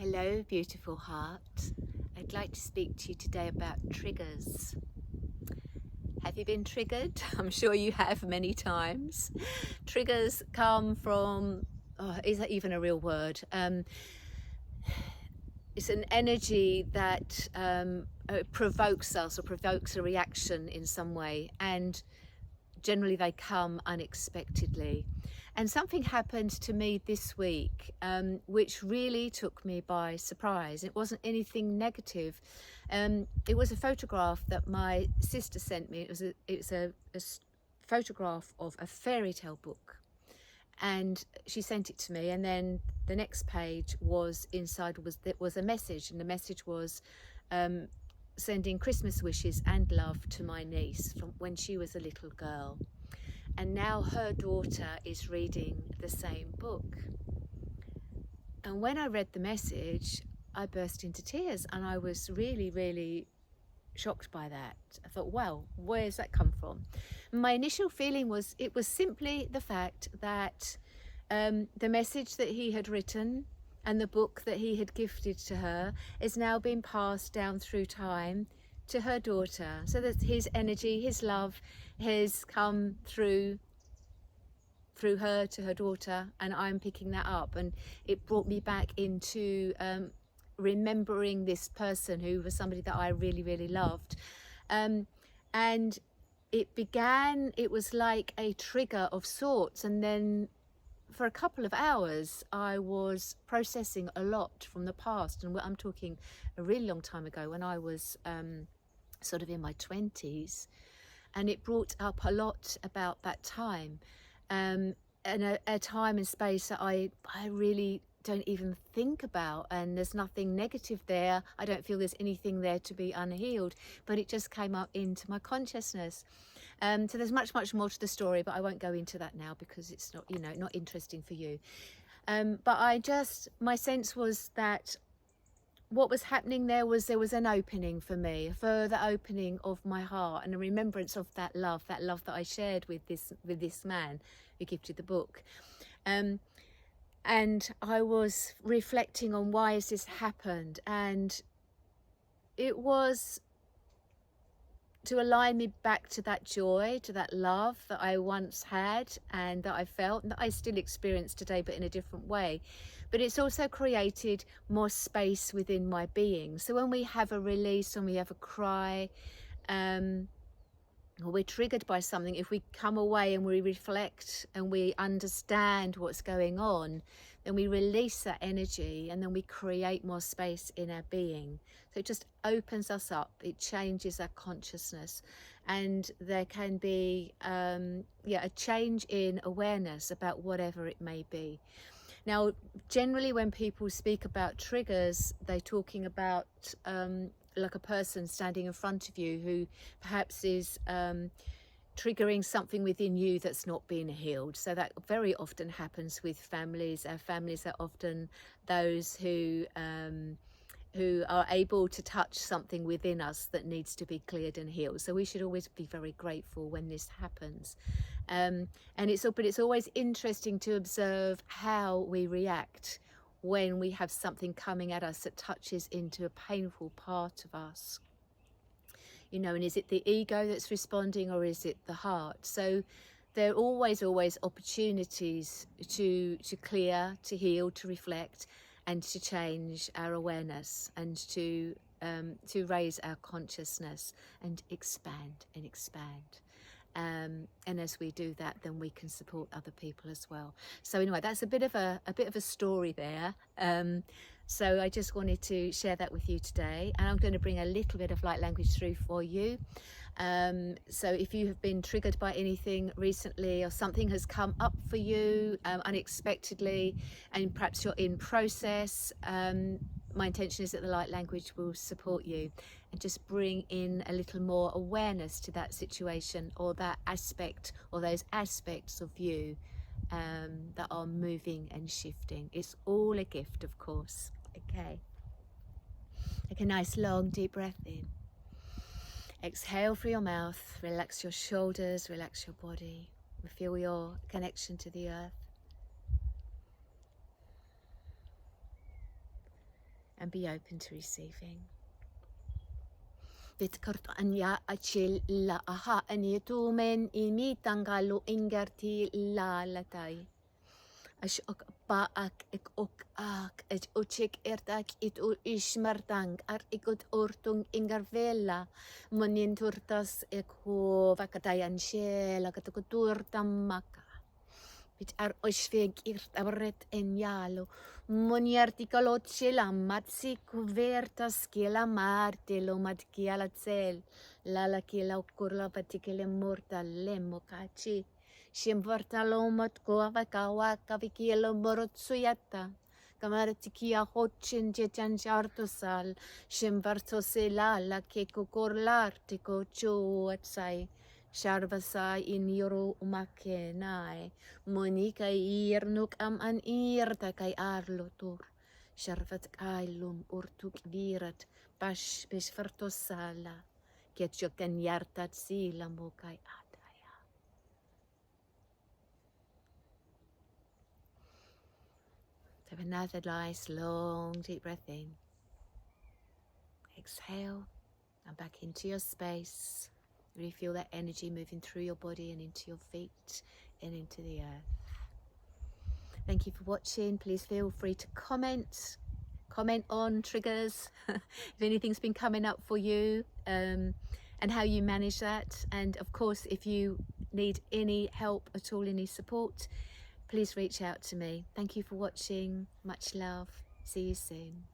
Hello, beautiful heart. I'd like to speak to you today about triggers. Have you been triggered? I'm sure you have many times. Triggers come from, is that even a real word? It's an energy that provokes us or provokes a reaction in some way, and generally they come unexpectedly. And something happened to me this week which really took me by surprise. It wasn't anything negative. It was a photograph that my sister sent me. It was a photograph of a fairy tale book, and she sent it to me, and then the next page was was a message, and the message was sending Christmas wishes and love to my niece from when she was a little girl. And now her daughter is reading the same book. And when I read the message, I burst into tears, and I was really, really shocked by that. I thought, wow, where's that come from? My initial feeling was it was simply the fact that the message that he had written and the book that he had gifted to her is now being passed down through time to her daughter, so that his energy, his love has come through her to her daughter, and I'm picking that up. And it brought me back into remembering this person who was somebody that I really, really loved. And it was like a trigger of sorts. And then for a couple of hours, I was processing a lot from the past. And I'm talking a really long time ago, when I was sort of in my 20s. And it brought up a lot about that time. And a time and space that I really don't even think about, and there's nothing negative there. I don't feel there's anything there to be unhealed, but it just came up into my consciousness. So there's much more to the story, but I won't go into that now because it's not, not interesting for you. But my sense was that what was happening there was an opening for me, a further opening of my heart, and a remembrance of that love that I shared with this man who gifted the book. And I was reflecting on why has this happened, and it was to align me back to that joy, to that love that I once had and that I felt and that I still experience today, but in a different way. But it's also created more space within my being. So when we have a release, when we have a cry, or we're triggered by something, if we come away and we reflect and we understand what's going on, then we release that energy, and then we create more space in our being. So it just opens us up, it changes our consciousness, and there can be a change in awareness about whatever it may be. Now, generally when people speak about triggers, they're talking about like a person standing in front of you who perhaps is triggering something within you that's not been healed. So that very often happens with families. Our families are often those who are able to touch something within us that needs to be cleared and healed. So we should always be very grateful when this happens. But it's always interesting to observe how we react when we have something coming at us that touches into a painful part of us. And is it the ego that's responding, or is it the heart? So there are always opportunities to clear, to heal, to reflect, and to change our awareness, and to raise our consciousness and expand. And as we do that, then we can support other people as well. So anyway, that's a bit of a story there. So I just wanted to share that with you today, and I'm going to bring a little bit of light language through for you. So if you have been triggered by anything recently, or something has come up for you unexpectedly, and perhaps you're in process, my intention is that the light language will support you and just bring in a little more awareness to that situation, or that aspect, or those aspects of you that are moving and shifting. It's all a gift, of course. Okay. Take a nice long deep breath in. Exhale through your mouth. Relax your shoulders, relax your body. Feel your connection to the earth. and be open to receiving. Vitkart anja achil la aha anitumen imitangalo ingerti la latai. As ook baak ik ook ak het ochik ertak it u ismartang ar ikut ortung ingarvela monin turtas ek ho vakatayan shela katukutur tamaka. Bit ar oshveg irt abret en yalo moniartikalot shela matsi kuvertas kila martelo matkiala tsel lala kila ukurla patikele morta lemokachi. Shimvartalomat koavakawa kavikielo borotsuyata. Kamaratikia hochin jetan chartosal. Shimvartosela la kekukorlar tiko chuatsai. Sharvasa in yoro umakenai. Monika irnuk am an irta kai arlotur. Sharvat kailum urtuk virat. Bash besfartosala. Ketjokan yartat sila mokai adaya. Have another nice long deep breath in. Exhale and back into your space. Really feel that energy moving through your body and into your feet and into the earth. Thank you for watching. Please feel free to comment on triggers, if anything's been coming up for you, and how you manage that. And of course, if you need any help at all, any support, please reach out to me. Thank you for watching. Much love. See you soon.